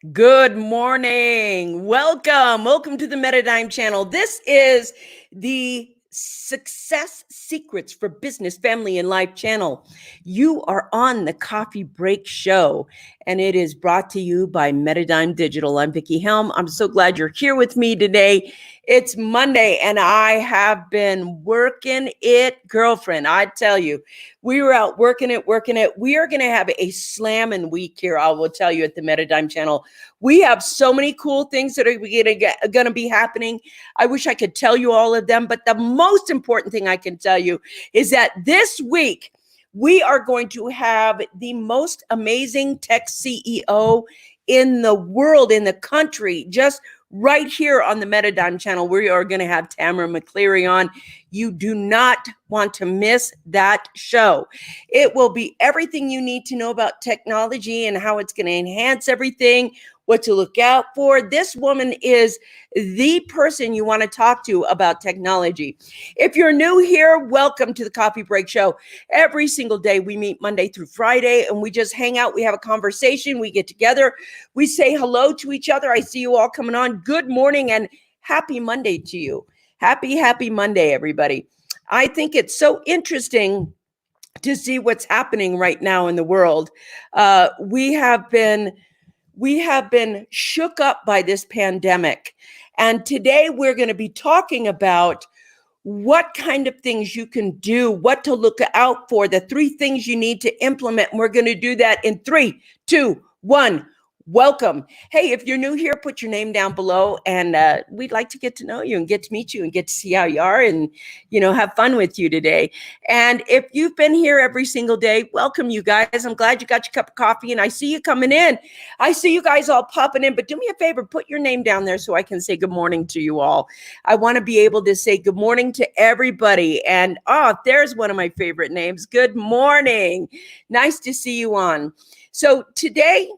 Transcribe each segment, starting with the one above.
Good morning. Welcome to the Metadime channel. This is the Success Secrets for Business, Family, and Life channel. You are on the Coffee Break Show, and it is brought to you by Metadime Digital. I'm Vickie Helm. I'm so glad you're here with me today. It's Monday, and I have been working it, girlfriend. I tell you, we were out working it. We are going to have a slamming week here, I will tell you, at the Metadime channel. We have so many cool things that are going to be happening. I wish I could tell you all of them, but the most important thing I can tell you is that this week, we are going to have the most amazing tech CEO in the world, in the country, just right here on the Metadime channel. We are going to have Tamara McCleary on. You do not want to miss that show. It will be everything you need to know about technology and how it's going to enhance everything, what to look out for. This woman is the person you want to talk to about technology. If you're new here, welcome to the Coffee Break Show. Every single day we meet Monday through Friday and we just hang out. We have a conversation. We get together. We say hello to each other. I see you all coming on. Good morning and happy Monday to you. Happy Monday, everybody. I think it's so interesting to see what's happening right now in the world. We have been shook up by this pandemic. And today we're going to be talking about what kind of things you can do, what to look out for, the 3 things you need to implement. And we're going to do that in 3, 2, 1. Welcome. Hey, if you're new here, put your name down below, and we'd like to get to know you and get to meet you and get to see how you are and, have fun with you today. And if you've been here every single day, welcome, you guys. I'm glad you got your cup of coffee, and I see you coming in. I see you guys all popping in, but do me a favor, put your name down there so I can say good morning to you all. I want to be able to say good morning to everybody. And, there's one of my favorite names. Good morning. Nice to see you on. So today,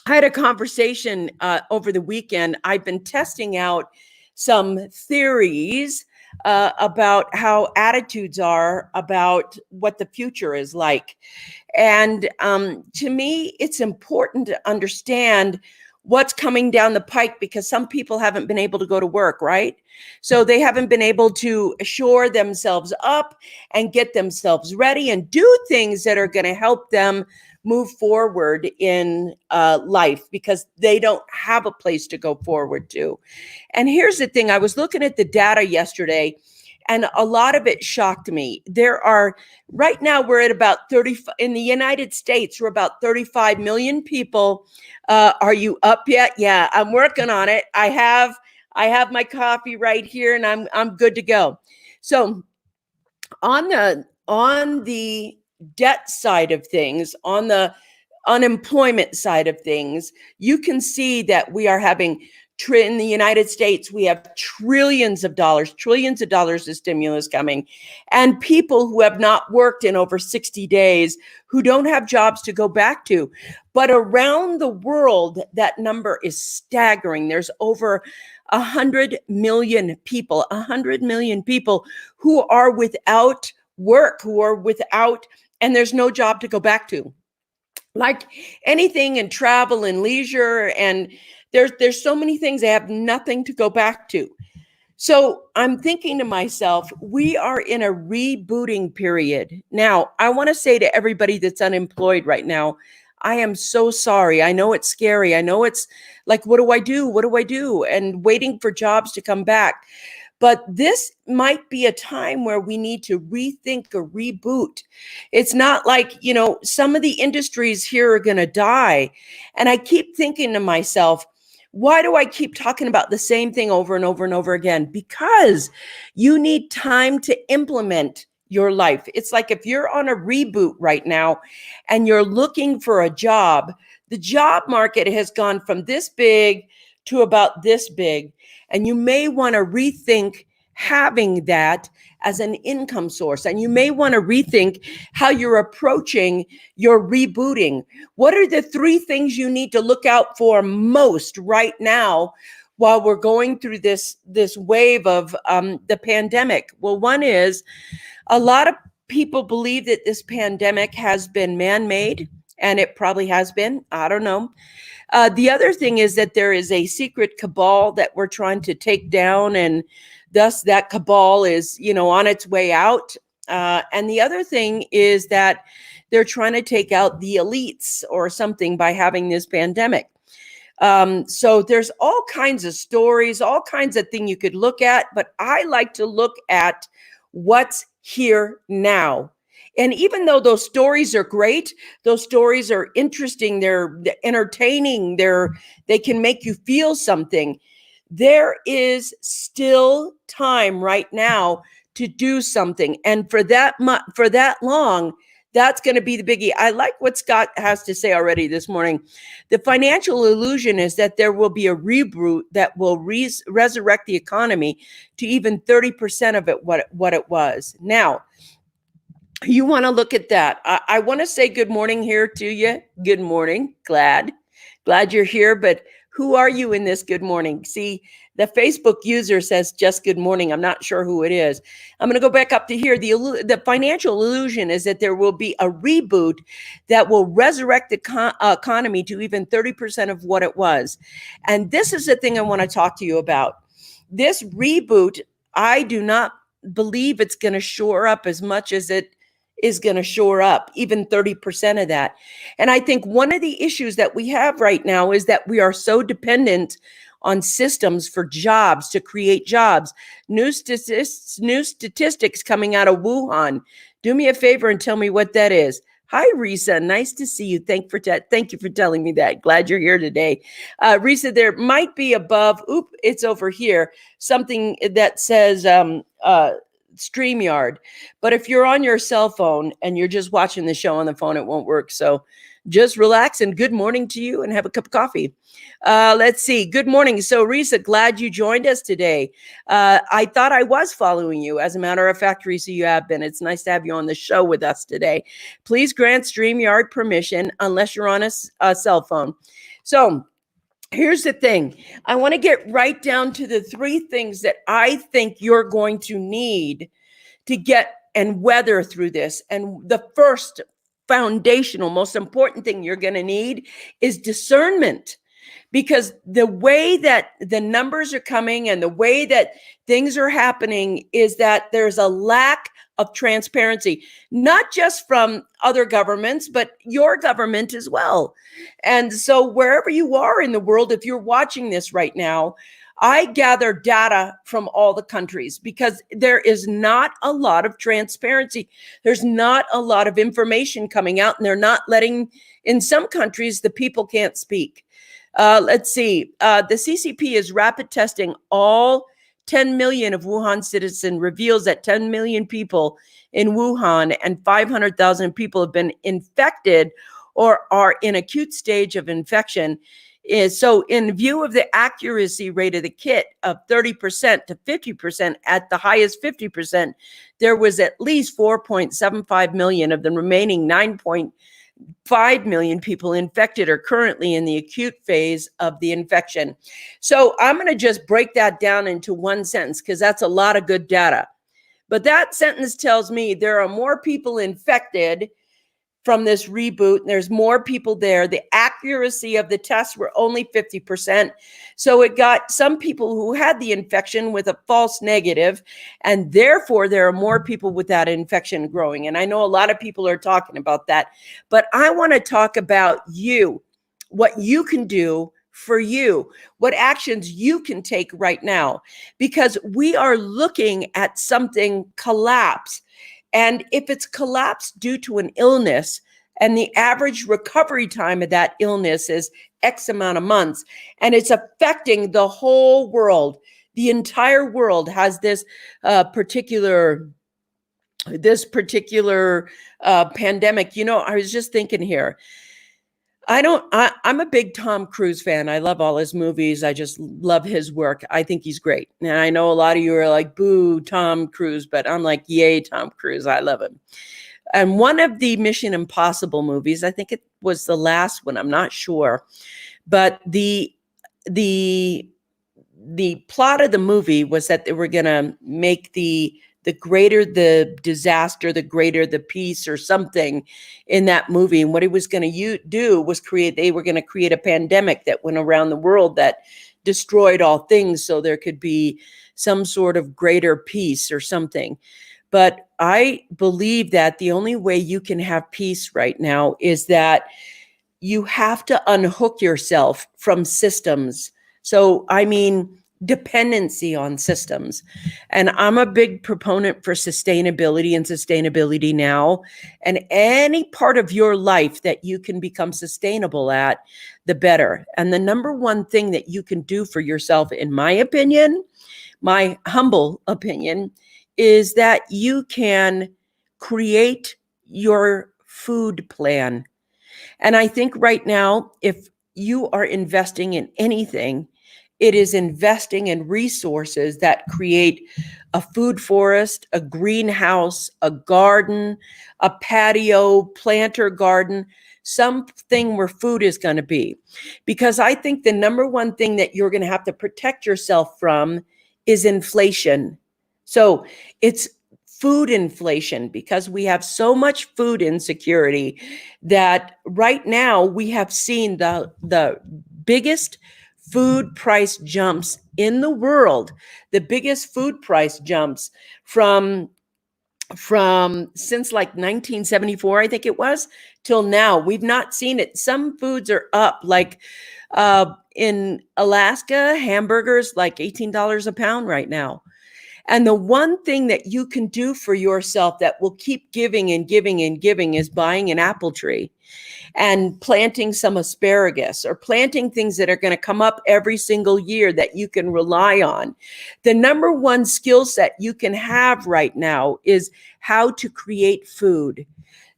I had a conversation over the weekend. I've been testing out some theories about how attitudes are about what the future is like. And to me, it's important to understand what's coming down the pike because some people haven't been able to go to work, right? So they haven't been able to shore themselves up and get themselves ready and do things that are going to help them move forward in life because they don't have a place to go forward to. And here's the thing. I was looking at the data yesterday and a lot of it shocked me. Right now we're at about 30, in the United States, we're about 35 million people. Are you up yet? Yeah, I'm working on it. I have my coffee right here and I'm good to go. So on the debt side of things, on the unemployment side of things, you can see that we are having, in the United States, we have trillions of dollars of stimulus coming, and people who have not worked in over 60 days, who don't have jobs to go back to. But around the world, that number is staggering. There's over 100 million people who are without work, and there's no job to go back to. Like anything in travel and leisure, and there's so many things they have nothing to go back to. So I'm thinking to myself, we are in a rebooting period. Now, I want to say to everybody that's unemployed right now, I am so sorry. I know it's scary. I know it's like, what do I do? And waiting for jobs to come back. But this might be a time where we need to rethink or reboot. It's not like, some of the industries here are going to die. And I keep thinking to myself, why do I keep talking about the same thing over and over and over again? Because you need time to implement your life. It's like if you're on a reboot right now and you're looking for a job, the job market has gone from this big to about this big. And you may want to rethink having that as an income source. And you may want to rethink how you're approaching your rebooting. What are the 3 things you need to look out for most right now while we're going through this wave of the pandemic? Well, one is a lot of people believe that this pandemic has been man-made and it probably has been. I don't know. The other thing is that there is a secret cabal that we're trying to take down, and thus that cabal is, on its way out. And the other thing is that they're trying to take out the elites or something by having this pandemic. So there's all kinds of stories, all kinds of things you could look at, but I like to look at what's here now. And even though those stories are great, those stories are interesting, they're entertaining, they can make you feel something. There is still time right now to do something. And for that long, that's going to be the biggie. I like what Scott has to say already this morning. The financial illusion is that there will be a reboot that will resurrect the economy to even 30% of it what it was. Now, you want to look at that. I want to say good morning here to you. Good morning. Glad you're here. But who are you in this good morning? See, the Facebook user says just good morning. I'm not sure who it is. I'm going to go back up to here. The financial illusion is that there will be a reboot that will resurrect the economy to even 30% of what it was. And this is the thing I want to talk to you about. This reboot, I do not believe it's going to shore up as much as it is going to shore up, even 30% of that. And I think one of the issues that we have right now is that we are so dependent on systems for jobs, to create jobs. New statistics coming out of Wuhan. Do me a favor and tell me what that is. Hi, Risa. Nice to see you. Thank you for telling me that. Glad you're here today. Risa, there might be above, it's over here, something that says StreamYard. But if you're on your cell phone and you're just watching the show on the phone, it won't work. So just relax, and good morning to you, and have a cup of coffee. Let's see. Good morning. So Risa, glad you joined us today. I thought I was following you. As a matter of fact, Risa, you have been. It's nice to have you on the show with us today. Please grant StreamYard permission unless you're on a cell phone. So here's the thing. I want to get right down to the three things that I think you're going to need to get and weather through this. And the first foundational, most important thing you're going to need is discernment. Because the way that the numbers are coming and the way that things are happening is that there's a lack of transparency, not just from other governments, but your government as well. And so wherever you are in the world, if you're watching this right now, I gather data from all the countries because there is not a lot of transparency. There's not a lot of information coming out, and they're not letting, in some countries, the people can't speak. Let's see. The CCP is rapid testing all 10 million of Wuhan citizens, reveals that 10 million people in Wuhan and 500,000 people have been infected or are in acute stage of infection. So in view of the accuracy rate of the kit of 30% to 50%, at the highest 50%, there was at least 4.75 million of the remaining 9.5 million people infected are currently in the acute phase of the infection. So I'm going to just break that down into one sentence because that's a lot of good data. But that sentence tells me there are more people infected from this reboot. There's more people there. The accuracy of the tests were only 50%. So it got some people who had the infection with a false negative, and therefore there are more people with that infection growing. And I know a lot of people are talking about that, but I want to talk about you, what you can do for you, what actions you can take right now, because we are looking at something collapse. And if it's collapsed due to an illness, and the average recovery time of that illness is X amount of months, and it's affecting the whole world, the entire world has this particular pandemic. You know, I was just thinking here, I'm a big Tom Cruise fan. I love all his movies. I just love his work. I think he's great. And I know a lot of you are like, boo, Tom Cruise, but I'm like, yay, Tom Cruise. I love him. And one of the Mission Impossible movies, I think it was the last one, I'm not sure, but the plot of the movie was that they were going to make the the greater the disaster, the greater the peace, or something in that movie. And what he was going to do was they were going to create a pandemic that went around the world that destroyed all things so there could be some sort of greater peace or something. But I believe that the only way you can have peace right now is that you have to unhook yourself from systems. So, I mean, dependency on systems. And I'm a big proponent for sustainability and sustainability now. And any part of your life that you can become sustainable at, the better. And the number one thing that you can do for yourself, in my opinion, my humble opinion, is that you can create your food plan. And I think right now, if you are investing in anything, it is investing in resources that create a food forest, a greenhouse, a garden, a patio, planter garden, something where food is going to be. Because I think the number one thing that you're going to have to protect yourself from is inflation. So it's food inflation, because we have so much food insecurity that right now we have seen the biggest food price jumps in the world, the biggest food price jumps from since like 1974, I think it was, till now. We've not seen it. Some foods are up, like in Alaska, hamburgers like $18 a pound right now. And the one thing that you can do for yourself that will keep giving and giving and giving is buying an apple tree and planting some asparagus, or planting things that are going to come up every single year that you can rely on. The number one skill set you can have right now is how to create food.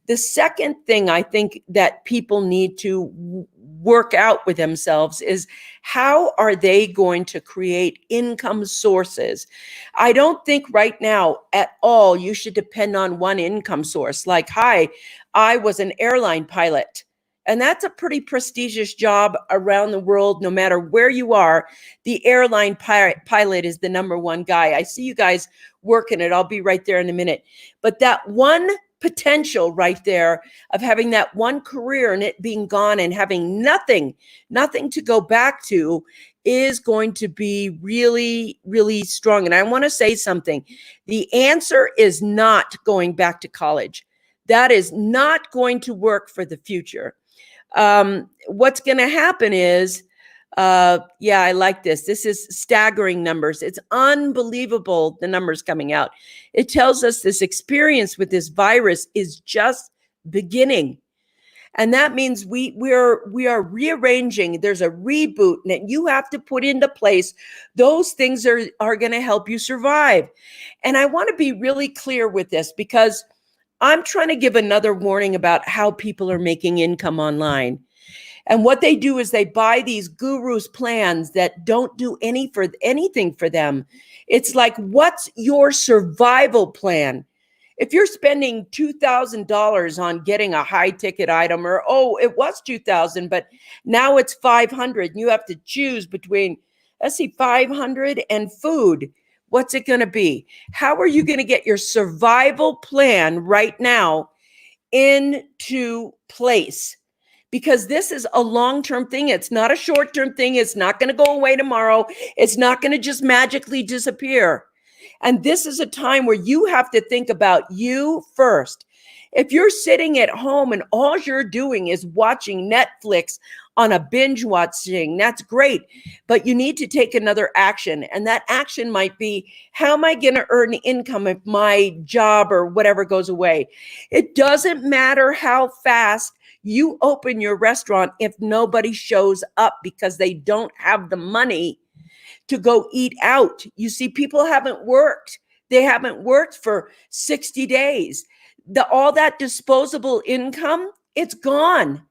The second thing I think that people need to work out with themselves is, how are they going to create income sources? I don't think right now at all you should depend on one income source. Like, hi, I was an airline pilot. And that's a pretty prestigious job around the world, no matter where you are. The airline pilot is the number one guy. I see you guys working it. I'll be right there in a minute. But that one potential right there of having that one career and it being gone and having nothing to go back to is going to be really, really strong. And I want to say something. The answer is not going back to college. That is not going to work for the future. What's going to happen is, I like this. This is staggering numbers. It's unbelievable, the numbers coming out. It tells us this experience with this virus is just beginning. And that means we are rearranging. There's a reboot that you have to put into place. Those things are going to help you survive. And I want to be really clear with this, because I'm trying to give another warning about how people are making income online. And what they do is they buy these gurus plans that don't do anything for them. It's like, what's your survival plan? If you're spending $2,000 on getting a high ticket item, or, it was $2,000, but now it's $500, and you have to choose between, $500 and food. What's it going to be? How are you going to get your survival plan right now into place? Because this is a long-term thing. It's not a short-term thing. It's not going to go away tomorrow. It's not going to just magically disappear. And this is a time where you have to think about you first. If you're sitting at home and all you're doing is watching Netflix on a binge watching, that's great. But you need to take another action. And that action might be, how am I going to earn income if my job or whatever goes away? It doesn't matter how fast you open your restaurant if nobody shows up because they don't have the money to go eat out. You see, people haven't worked. They haven't worked for 60 days. All that disposable income, it's gone.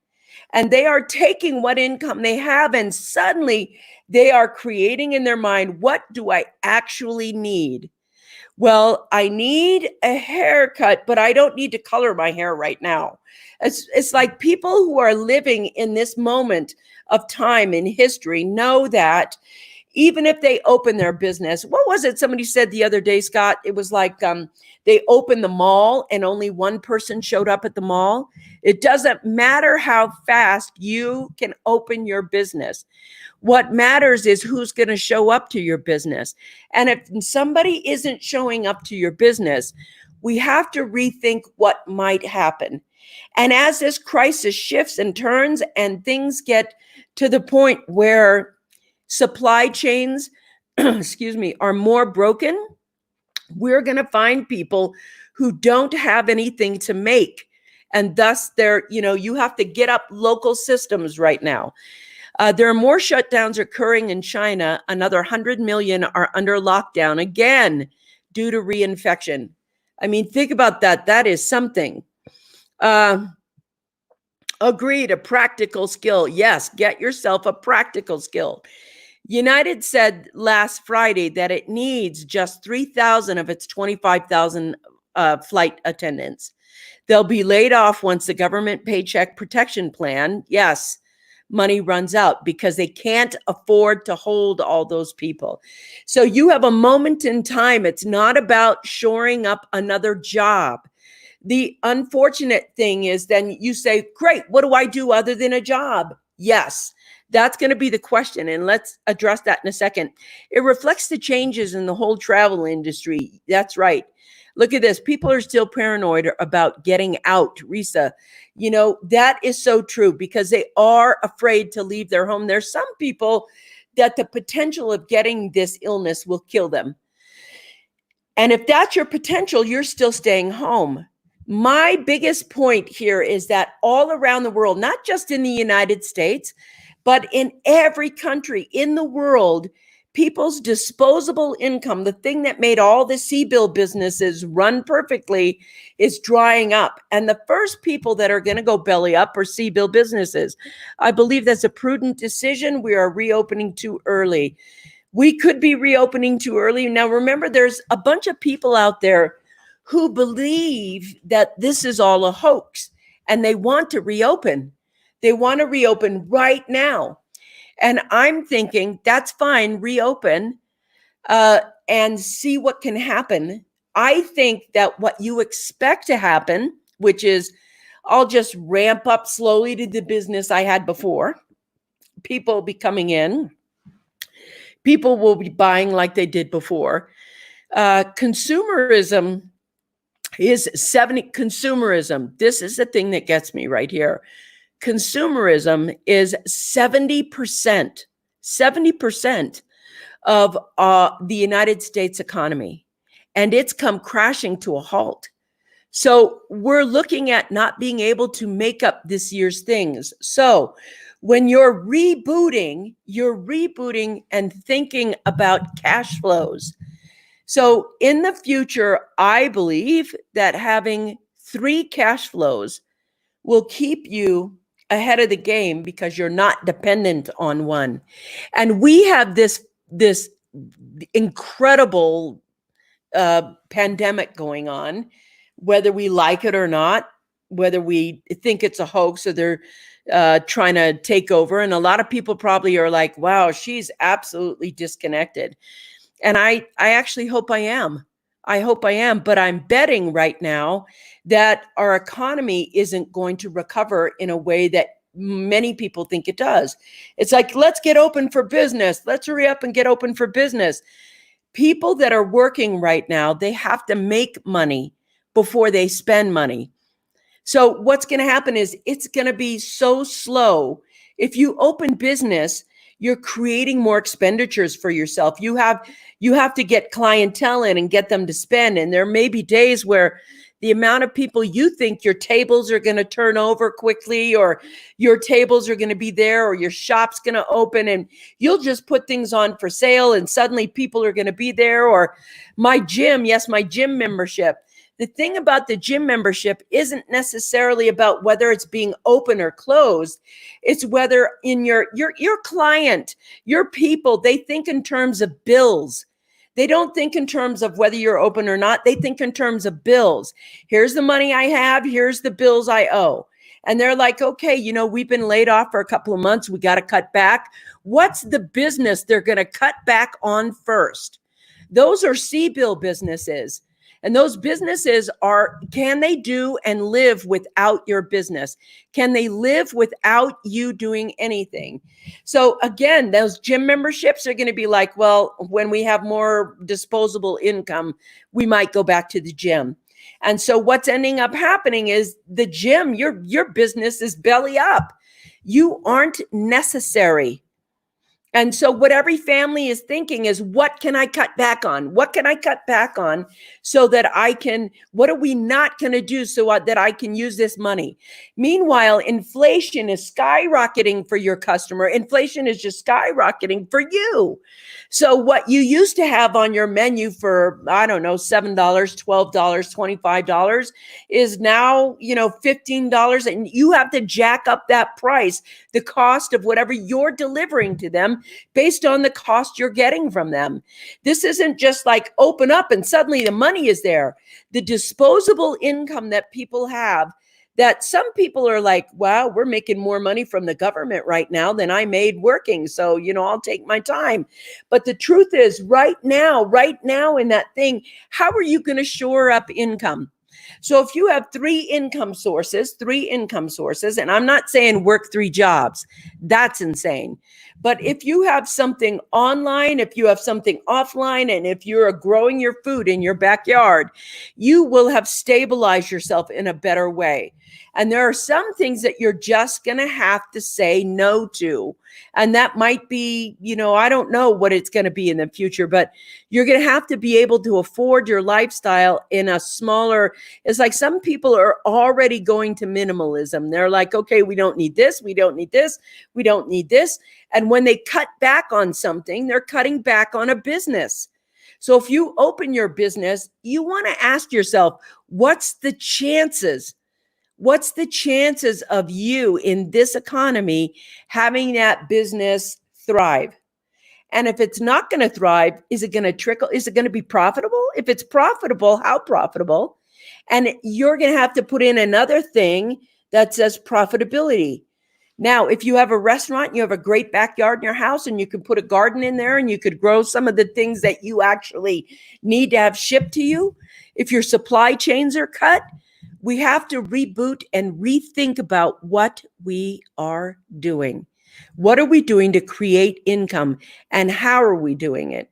And they are taking what income they have, and suddenly they are creating in their mind, what do I actually need? Well, I need a haircut, but I don't need to color my hair right now. It's like people who are living in this moment of time in history know that even if they open their business. What was it somebody said the other day, Scott? It was like they opened the mall and only one person showed up at the mall. It doesn't matter how fast you can open your business. What matters is who's going to show up to your business. And if somebody isn't showing up to your business, we have to rethink what might happen. And as this crisis shifts and turns and things get to the point where supply chains, excuse me, are more broken, we're going to find people who don't have anything to make. And thus you have to get up local systems right now. There are more shutdowns occurring in China. Another 100 million are under lockdown again due to reinfection. I mean, think about that. That is something. Agreed, a practical skill. Yes, get yourself a practical skill. United said last Friday that it needs just 3,000 of its 25,000 flight attendants. They'll be laid off once the government paycheck protection plan, yes, money runs out, because they can't afford to hold all those people. So you have a moment in time. It's not about shoring up another job. The unfortunate thing is then you say, great, what do I do other than a job? Yes, that's going to be the question. And let's address that in a second. It reflects the changes in the whole travel industry. That's right. Look at this. People are still paranoid about getting out, Risa. That is so true, because they are afraid to leave their home. There's some people that the potential of getting this illness will kill them. And if that's your potential, you're still staying home. My biggest point here is that all around the world, not just in the United States, but in every country in the world, people's disposable income, the thing that made all the CBIL businesses run perfectly, is drying up. And the first people that are going to go belly up are CBIL businesses. I believe that's a prudent decision. We are reopening too early. We could be reopening too early. Now, remember, there's a bunch of people out there who believe that this is all a hoax and they want to reopen. They want to reopen right now. And I'm thinking that's fine, reopen and see what can happen. I think that what you expect to happen, which is I'll just ramp up slowly to the business I had before. People will be coming in. People will be buying like they did before. Consumerism is 70%. Consumerism, this is the thing that gets me right here. Consumerism is 70% of the United States economy, and it's come crashing to a halt. So we're looking at not being able to make up this year's things. So when you're rebooting and thinking about cash flows. So in the future, I believe that having 3 cash flows will keep you ahead of the game because you're not dependent on one. And we have this incredible pandemic going on, whether we like it or not, whether we think it's a hoax or they're trying to take over. And a lot of people probably are like, wow, she's absolutely disconnected. And I actually hope I am. I hope I am, but I'm betting right now that our economy isn't going to recover in a way that many people think it does. It's like, let's get open for business. Let's hurry up and get open for business. People that are working right now, they have to make money before they spend money. So what's going to happen is it's going to be so slow. If you open business, you're creating more expenditures for yourself. You have to get clientele in and get them to spend. And there may be days where the amount of people you think your tables are going to turn over quickly, or your tables are going to be there, or your shop's going to open, and you'll just put things on for sale and suddenly people are going to be there. Or my gym membership. The thing about the gym membership isn't necessarily about whether it's being open or closed. It's whether in your client, your people, they think in terms of bills. They don't think in terms of whether you're open or not. They think in terms of bills. Here's the money I have. Here's the bills I owe. and they're like, okay, we've been laid off for a couple of months. We got to cut back. What's the business they're going to cut back on first? Those are C-bill businesses. And those businesses can they do and live without your business? Can they live without you doing anything? So again, those gym memberships are going to be like, well, when we have more disposable income, we might go back to the gym. And so what's ending up happening is the gym, your business is belly up. You aren't necessary. And so what every family is thinking is, what can I cut back on? What can I cut back on so that what are we not going to do so that I can use this money? Meanwhile, inflation is skyrocketing for your customer. Inflation is just skyrocketing for you. So what you used to have on your menu for, I don't know, $7, $12, $25 is now, $15, and you have to jack up that price, the cost of whatever you're delivering to them based on the cost you're getting from them. This isn't just like open up and suddenly the money is there. The disposable income that people have, that some people are like, wow, we're making more money from the government right now than I made working. So, I'll take my time. But the truth is right now in that thing, how are you going to shore up income? So if you have three income sources, and I'm not saying work 3 jobs, that's insane. But if you have something online, if you have something offline, and if you're growing your food in your backyard, you will have stabilized yourself in a better way. And there are some things that you're just going to have to say no to. And that might be, I don't know what it's going to be in the future, but you're going to have to be able to afford your lifestyle in a smaller, it's like some people are already going to minimalism. They're like, okay, we don't need this. We don't need this. We don't need this. And when they cut back on something, they're cutting back on a business. So if you open your business, you want to ask yourself, what's the chances? What's the chances of you in this economy having that business thrive? And if it's not going to thrive, is it going to trickle? Is it going to be profitable? If it's profitable, how profitable? And you're going to have to put in another thing that says profitability. Now, if you have a restaurant, you have a great backyard in your house, and you could put a garden in there and you could grow some of the things that you actually need to have shipped to you. If your supply chains are cut, we have to reboot and rethink about what we are doing. What are we doing to create income, and how are we doing it?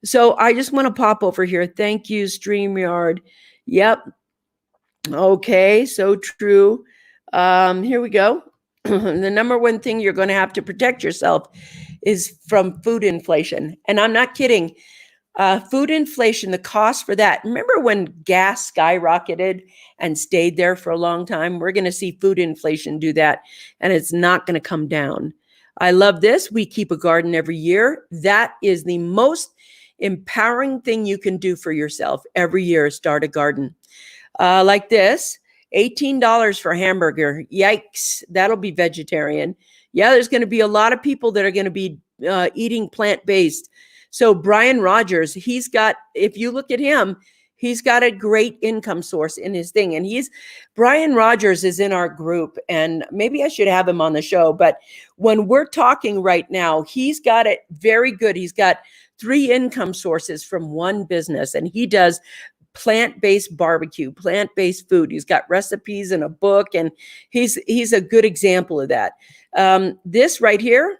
So I just want to pop over here. Thank you, StreamYard. Yep. Okay, so true. Here we go. The number one thing you're going to have to protect yourself is from food inflation. And I'm not kidding. Food inflation, the cost for that. Remember when gas skyrocketed and stayed there for a long time? We're going to see food inflation do that, and it's not going to come down. I love this. We keep a garden every year. That is the most empowering thing you can do for yourself every year. Start a garden. Like this, $18 for a hamburger. Yikes. That'll be vegetarian. Yeah, there's going to be a lot of people that are going to be eating plant-based. So Brian Rogers, if you look at him, he's got a great income source in his thing. And Brian Rogers is in our group, and maybe I should have him on the show. But when we're talking right now, he's got it very good. He's got 3 income sources from one business, and he does plant-based barbecue, plant-based food. He's got recipes in a book, and he's a good example of that. This right here,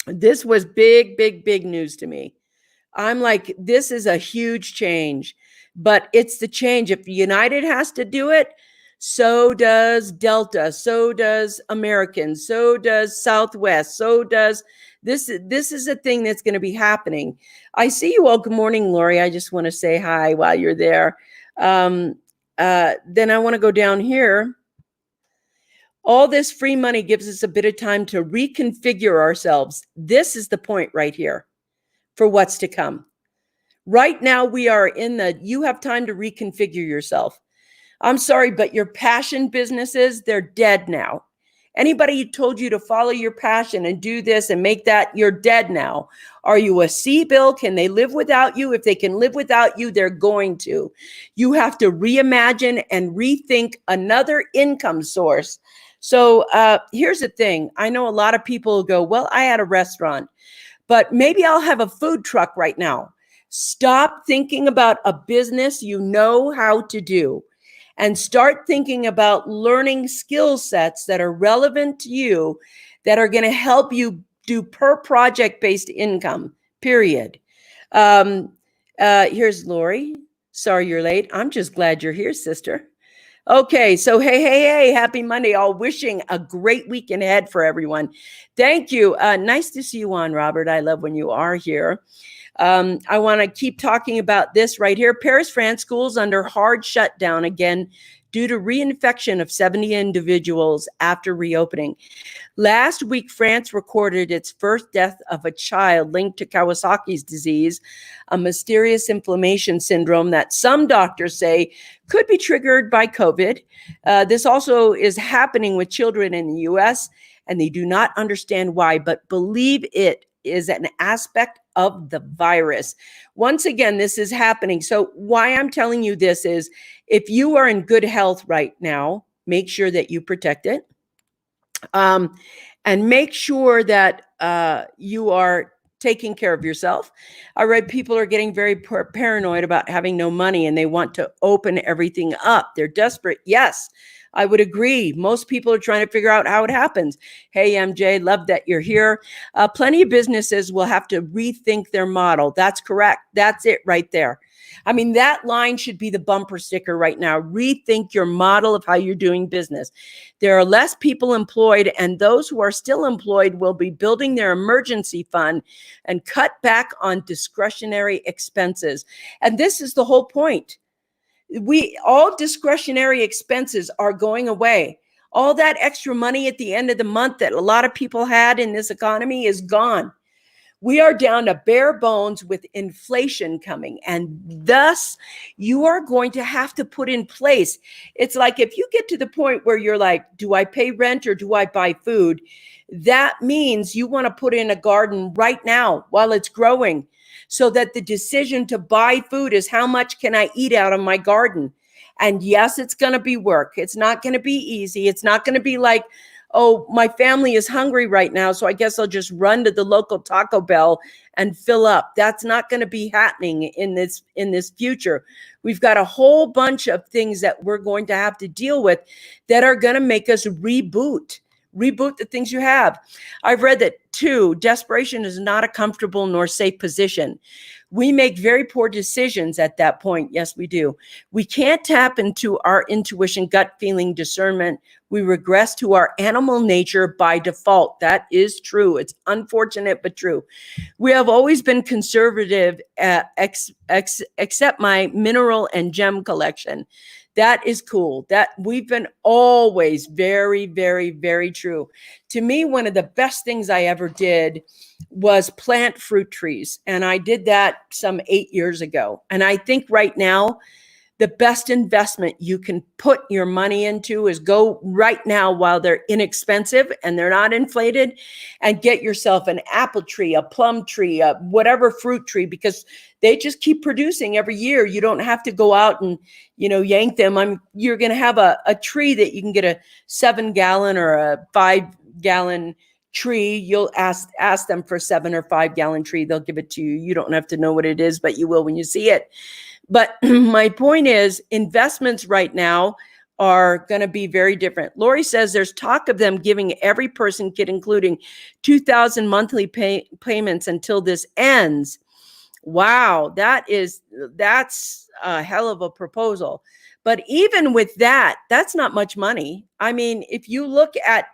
this was big, big, big news to me. I'm like, this is a huge change, but it's the change. If United has to do it, so does Delta, so does American, so does Southwest, so does this. This is a thing that's going to be happening. I see you all. Good morning, Lori. I just want to say hi while you're there. Then I want to go down here. All this free money gives us a bit of time to reconfigure ourselves. This is the point right here for what's to come. Right now, we are you have time to reconfigure yourself. I'm sorry, but your passion businesses, they're dead now. Anybody who told you to follow your passion and do this and make that, you're dead now. Are you a C-bill? Can they live without you? If they can live without you, they're going to. You have to reimagine and rethink another income source So here's the thing. I know a lot of people go, well, I had a restaurant, but maybe I'll have a food truck right now. Stop thinking about a business you know how to do and start thinking about learning skill sets that are relevant to you, that are going to help you do per project based income, period. Here's Lori. Sorry you're late. I'm just glad you're here, sister. Okay, so hey, happy Monday. All wishing a great weekend ahead for everyone. Thank you. Nice to see you on, Robert. I love when you are here. I want to keep talking about this right here. Paris, France, schools under hard shutdown again due to reinfection of 70 individuals after reopening. Last week, France recorded its first death of a child linked to Kawasaki's disease, a mysterious inflammation syndrome that some doctors say could be triggered by COVID. This also is happening with children in the US, and they do not understand why, but believe it is an aspect of the virus. Once again, this is happening. So why I'm telling you this is, if you are in good health right now, make sure that you protect it. And make sure that you are taking care of yourself. I read people are getting very paranoid about having no money and they want to open everything up. They're desperate. Yes, I would agree. Most people are trying to figure out how it happens. Hey, MJ, love that you're here. Plenty of businesses will have to rethink their model. That's correct. That's it right there. I mean, that line should be the bumper sticker right now. Rethink your model of how you're doing business. There are less people employed, and those who are still employed will be building their emergency fund and cut back on discretionary expenses. And this is the whole point. All discretionary expenses are going away. All that extra money at the end of the month that a lot of people had in this economy is gone. We are down to bare bones with inflation coming, and thus you are going to have to put in place. It's like if you get to the point where you're like, do I pay rent or do I buy food? That means you want to put in a garden right now while it's growing, so that the decision to buy food is how much can I eat out of my garden? And yes, it's going to be work. It's not going to be easy. It's not going to be like, oh, my family is hungry right now, so I guess I'll just run to the local Taco Bell and fill up. That's not going to be happening in this future. We've got a whole bunch of things that we're going to have to deal with that are going to make us reboot the things you have. I've read that too. Desperation is not a comfortable nor safe position. We make very poor decisions at that point. Yes, we do. We can't tap into our intuition, gut feeling, discernment. We regress to our animal nature by default. That is true. It's unfortunate, but true. We have always been conservative, except my mineral and gem collection. That is cool. That we've been always very, very, very true. To me, one of the best things I ever did was plant fruit trees. And I did that some 8 years ago. And I think right now, the best investment you can put your money into is go right now while they're inexpensive and they're not inflated, and get yourself an apple tree, a plum tree, a whatever fruit tree, because they just keep producing every year. You don't have to go out and, yank them. You're going to have a tree that you can get a 7-gallon or a 5-gallon tree. You'll ask them for a 7 or 5-gallon tree. They'll give it to you. You don't have to know what it is, but you will when you see it. But my point is, investments right now are going to be very different. Lori says there's talk of them giving every person kit, including 2,000 monthly payments until this ends. Wow, that's a hell of a proposal. But even with that, that's not much money. I mean, if you look at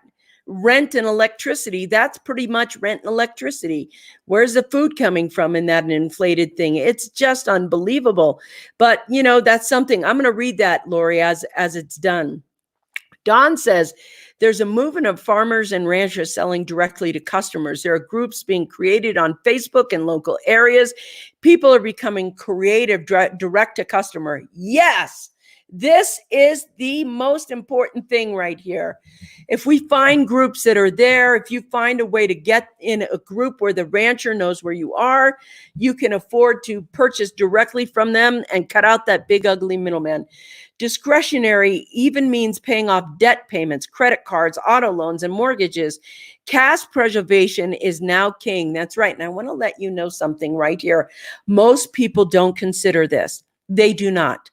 rent and electricity, that's pretty much rent and electricity. Where's the food coming from in that inflated thing? It's just unbelievable. But, that's something. I'm going to read that, Lori, as it's done. Don says, there's a movement of farmers and ranchers selling directly to customers. There are groups being created on Facebook in local areas. People are becoming creative, direct to customer. Yes, This is the most important thing right here. If we find groups that are there, if you find a way to get in a group where the rancher knows where you are, you can afford to purchase directly from them and cut out that big, ugly middleman. Discretionary even means paying off debt payments, credit cards, auto loans, and mortgages. Cash preservation is now king. That's right. And I want to let you know something right here. Most people don't consider this. They do not.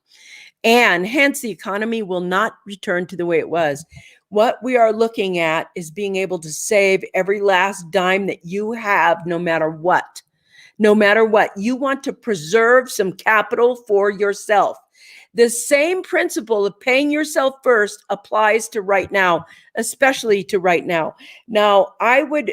And hence the economy will not return to the way it was. What we are looking at is being able to save every last dime that you have, no matter what. No matter what, you want to preserve some capital for yourself. The same principle of paying yourself first applies to right now, especially to right now. Now, I would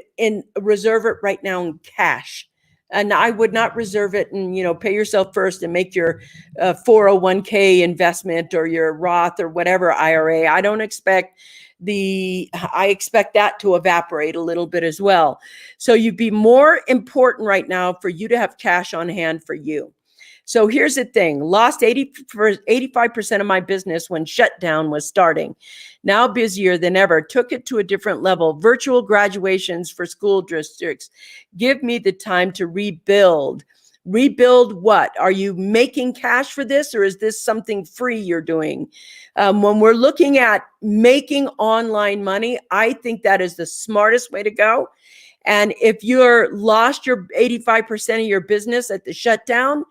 reserve it right now in cash. And I would not reserve it and, pay yourself first and make your 401k investment or your Roth or whatever IRA. I expect that to evaporate a little bit as well. So you'd be more important right now for you to have cash on hand for you. So here's the thing, lost 85% of my business when shutdown was starting. Now busier than ever, took it to a different level. Virtual graduations for school districts. Give me the time to rebuild. Rebuild what? Are you making cash for this, or is this something free you're doing? When we're looking at making online money, I think that is the smartest way to go. And if you're lost your 85% of your business at the shutdown,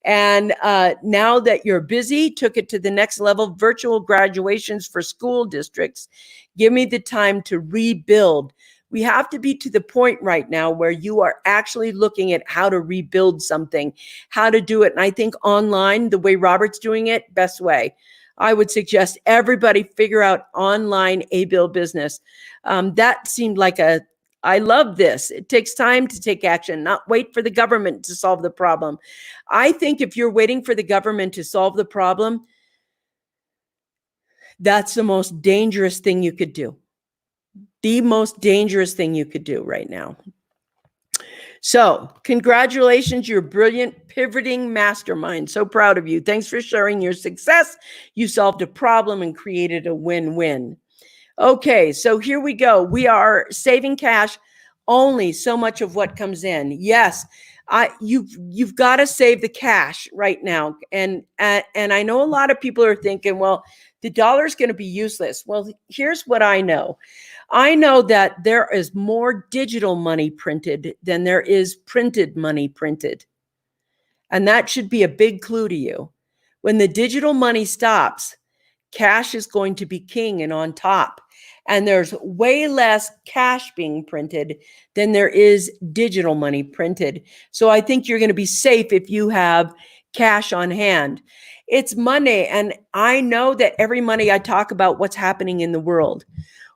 and now that you're busy, took it to the next level, virtual graduations for school districts. Give me the time to rebuild. We have to be to the point right now where you are actually looking at how to rebuild something, how to do it. And I think online, the way Robert's doing it, best way. I would suggest everybody figure out online A-bill business. That seemed like I love this. It takes time to take action, not wait for the government to solve the problem. I think if you're waiting for the government to solve the problem, that's the most dangerous thing you could do. The most dangerous thing you could do right now. So, congratulations, you're a brilliant pivoting mastermind. So proud of you. Thanks for sharing your success. You solved a problem and created a win-win. Okay, so here we go. We are saving cash, only so much of what comes in. Yes, you've got to save the cash right now. And I know a lot of people are thinking, well, the dollar's going to be useless. Well, here's what I know. I know that there is more digital money printed than there is printed money printed. And that should be a big clue to you. When the digital money stops, cash is going to be king and on top. And there's way less cash being printed than there is digital money printed. So I think you're going to be safe if you have cash on hand. It's Monday, and I know that every Monday I talk about what's happening in the world.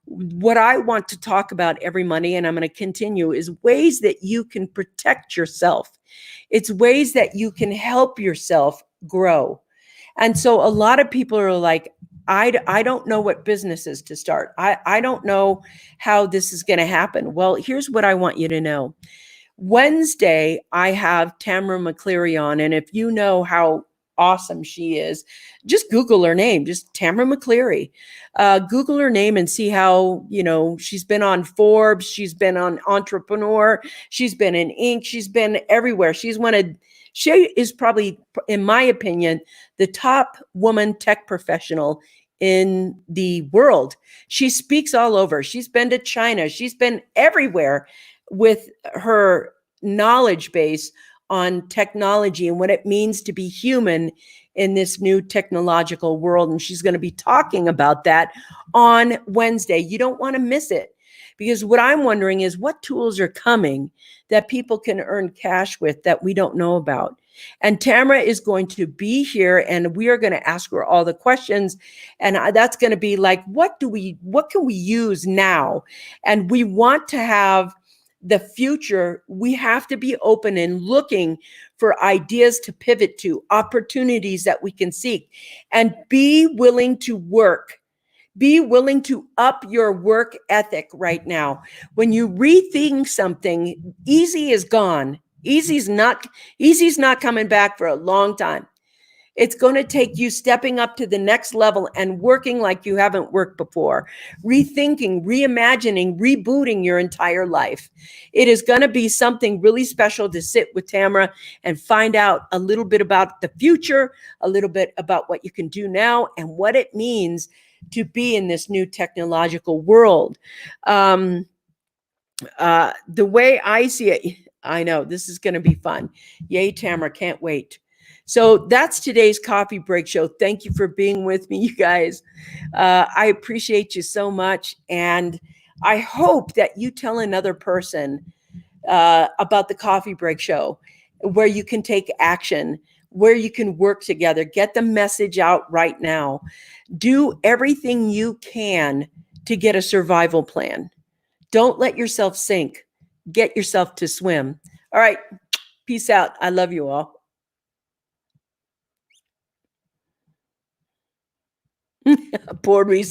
What I want to talk about every Monday, and I'm going to continue, is ways that you can protect yourself. It's ways that you can help yourself grow. And so a lot of people are like, I don't know what businesses to start. I don't know how this is going to happen. Well, here's what I want you to know. Wednesday, I have Tamara McCleary on. And if you know how awesome she is, just Google her name, just Tamara McCleary. Google her name and see how, she's been on Forbes. She's been on Entrepreneur. She's been in Inc. She's been everywhere. She is probably, in my opinion, the top woman tech professional in the world. She speaks all over. She's been to China. She's been everywhere with her knowledge base on technology and what it means to be human in this new technological world. And she's going to be talking about that on Wednesday. You don't want to miss it. Because what I'm wondering is what tools are coming that people can earn cash with that we don't know about. And Tamara is going to be here, and we are going to ask her all the questions. And that's going to be like, what can we use now? And we want to have the future. We have to be open and looking for ideas to pivot to, opportunities that we can seek, and be willing to work. Be willing to up your work ethic right now. When you rethink something, easy is gone. Easy's not coming back for a long time. It's going to take you stepping up to the next level and working like you haven't worked before, rethinking, reimagining, rebooting your entire life. It is going to be something really special to sit with Tamara and find out a little bit about the future, a little bit about what you can do now, and what it means to be in this new technological world. The way I see it, I know this is going to be fun. Yay, Tamara, can't wait. So that's today's coffee break show. Thank you for being with me, you guys. I appreciate you so much. And I hope that you tell another person about the coffee break show, where you can take action, where you can work together, get the message out right now. Do everything you can to get a survival plan. Don't let yourself sink. Get yourself to swim. All right. Peace out. I love you all. Poor me.